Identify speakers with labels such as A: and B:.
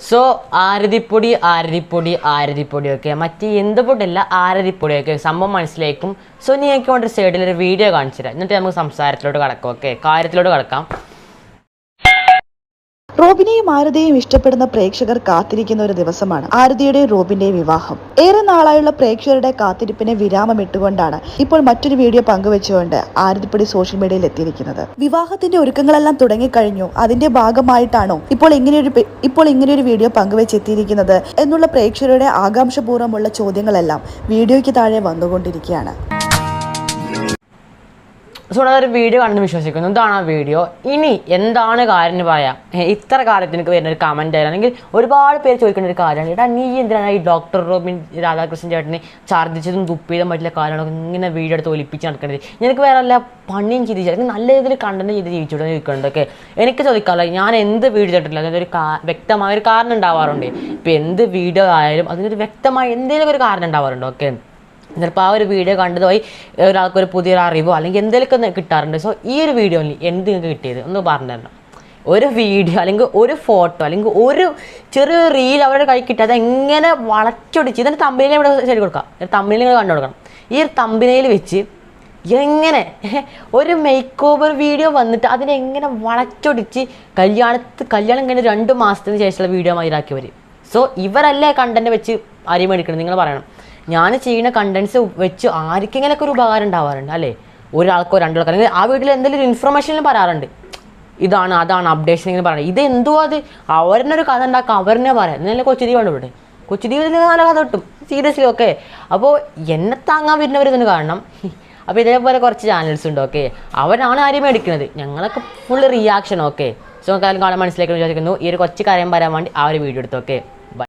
A: So ആരതിപ്പൊടി ഒക്കെ മറ്റേ എന്ത് പൊടിയല്ല ആരതിപ്പൊടിയൊക്കെ സംഭവം മനസ്സിലാക്കും. സോ നിങ്ങൾക്ക് കൊണ്ട് സൈഡിലൊരു വീഡിയോ കാണിച്ചു തരാം, എന്നിട്ട് നമുക്ക് സംസാരത്തിലോട്ട് കടക്കാം. ഓക്കെ, കാര്യത്തിലോട്ട് കടക്കാം.
B: റോബിനെയും ആരതിയെയും ഇഷ്ടപ്പെടുന്ന പ്രേക്ഷകർ കാത്തിരിക്കുന്ന ഒരു ദിവസമാണ് ആരതിയുടെയും റോബിന്റെയും വിവാഹം. ഏറെ നാളായുള്ള പ്രേക്ഷകരുടെ കാത്തിരിപ്പിനെ വിരാമമിട്ടുകൊണ്ടാണ് ഇപ്പോൾ മറ്റൊരു വീഡിയോ പങ്കുവെച്ചുകൊണ്ട് ആരതിപ്പൊടി സോഷ്യൽ മീഡിയയിൽ എത്തിയിരിക്കുന്നത്. വിവാഹത്തിന്റെ ഒരുക്കങ്ങളെല്ലാം തുടങ്ങിക്കഴിഞ്ഞു, അതിന്റെ ഭാഗമായിട്ടാണോ ഇപ്പോൾ ഇങ്ങനെയൊരു വീഡിയോ പങ്കുവെച്ചെത്തിയിരിക്കുന്നത് എന്നുള്ള പ്രേക്ഷകരുടെ ആകാംക്ഷപൂർവ്വമുള്ള ചോദ്യങ്ങളെല്ലാം വീഡിയോയ്ക്ക് താഴെ വന്നുകൊണ്ടിരിക്കുകയാണ്.
A: സോ അതൊരു വീഡിയോ കണ്ടെന്ന് വിശ്വസിക്കുന്നു. എന്താണ് ആ വീഡിയോ, ഇനി എന്താണ് കാര്യം എന്ന് പറയാം. ഇത്ര കാര്യത്തിൽ എനിക്ക് വരുന്ന ഒരു കമൻറ്റ് ആയാലും അല്ലെങ്കിൽ ഒരുപാട് പേര് ചോദിക്കേണ്ട ഒരു കാര്യമാണ്, ഏട്ടാ നീ എന്തിനാണ് ഈ ഡോക്ടർ റോബിൻ രാധാകൃഷ്ണൻ ചേട്ടനെ ഛർദ്ദിച്ചതും തുപ്പിയതും പറ്റില്ല കാര്യങ്ങളൊക്കെ ഇങ്ങനെ വീഡിയോ എടുത്ത് ഒലിപ്പിച്ച് നടക്കേണ്ടത്. എനിക്ക് വേറെ എല്ലാ പണിയും ചെയ്ത് എനിക്ക് നല്ല രീതിയിൽ കണ്ടന്റ് ചെയ്ത് ജീവിച്ചോട്ടെ ചോദിക്കുന്നുണ്ടൊക്കെ എനിക്ക് ചോദിക്കാറില്ല. ഞാൻ എന്ത് വീഡിയോ ചെയ്തിട്ടില്ല, അതിനൊരു വ്യക്തമായ ഒരു കാരണം ഉണ്ടാവാറുണ്ട്. ഇപ്പോൾ എന്ത് വീഡിയോ ആയാലും അതിനൊരു വ്യക്തമായ എന്തെങ്കിലും ഒരു കാരണം ഉണ്ടാവാറുണ്ട്. ഓക്കെ, ചിലപ്പോൾ ആ ഒരു വീഡിയോ കണ്ടതുമായി ഒരാൾക്കൊരു പുതിയൊരു അറിവോ അല്ലെങ്കിൽ എന്തെങ്കിലുമൊക്കെ കിട്ടാറുണ്ട്. സോ ഈ ഒരു വീഡിയോയിൽ എന്ത് നിങ്ങൾക്ക് കിട്ടിയത് ഒന്ന് പറഞ്ഞു തരണം. ഒരു വീഡിയോ അല്ലെങ്കിൽ ഒരു ഫോട്ടോ അല്ലെങ്കിൽ ഒരു ചെറിയൊരു റീൽ അവരുടെ കൈ കിട്ടാതെ എങ്ങനെ വളച്ചൊടിച്ച് ഇതിൻ്റെ തമ്പിനെ ഇവിടെ ശരി കൊടുക്കാം, തമ്പിനെ നിങ്ങൾ കണ്ടു കൊടുക്കണം. ഈ ഒരു തമ്പിനയിൽ വെച്ച് എങ്ങനെ ഒരു മേക്ക് ഓവർ വീഡിയോ വന്നിട്ട് അതിനെങ്ങനെ വളച്ചൊടിച്ച് കല്യാണം കഴിഞ്ഞ് 2 മാസത്തിന് ശേഷമുള്ള വീഡിയോ മാതിരാക്കിയവർ. സോ ഇവരല്ലേ കണ്ടന്റ് വെച്ച് ആരെയും മേടിക്കണം. നിങ്ങൾ പറയണം, ഞാൻ ചെയ്യുന്ന കണ്ടൻസ് വെച്ച് ആർക്കെങ്കിലൊക്കെ ഒരു ഉപകാരം ഉണ്ടാവാറുണ്ട് അല്ലേ, ഒരാൾക്കോ രണ്ടാൾക്കോ അല്ലെങ്കിൽ ആ വീട്ടിൽ എന്തെങ്കിലും ഒരു ഇൻഫർമേഷനിലും പറയാറുണ്ട്, ഇതാണ് അതാണ് അപ്ഡേഷൻ ഇങ്ങനെ പറയുന്നത്. ഇത് എന്തോ അത് അവരെന്നെ ഒരു കഥ ഉണ്ടാക്കുക, അവരെന്നെ പറയാം. എന്നാലും കൊച്ചുദീപ് ഉണ്ട് ഇവിടെ, കൊച്ചുദീപത്തിൽ നല്ല കഥ കിട്ടും സീരിയസ്ലി. ഓക്കെ, അപ്പോൾ എന്നെ താങ്ങാൻ വരുന്നവർ ഇതിന് കാണണം. അപ്പോൾ ഇതേപോലെ കുറച്ച് ചാനൽസ് ഉണ്ട്. ഓക്കെ, അവരാണ് ആരെയും മേടിക്കുന്നത്, ഞങ്ങളൊക്കെ ഫുള്ള് റിയാക്ഷൻ. ഓക്കെ, സോ കാലം കാണാൻ മനസ്സിലാക്കി വിചാരിക്കുന്നു. ഈ ഒരു കൊച്ചു കാര്യം പറയാൻ വേണ്ടി ആ ഒരു വീഡിയോ എടുത്തു. ഓക്കെ.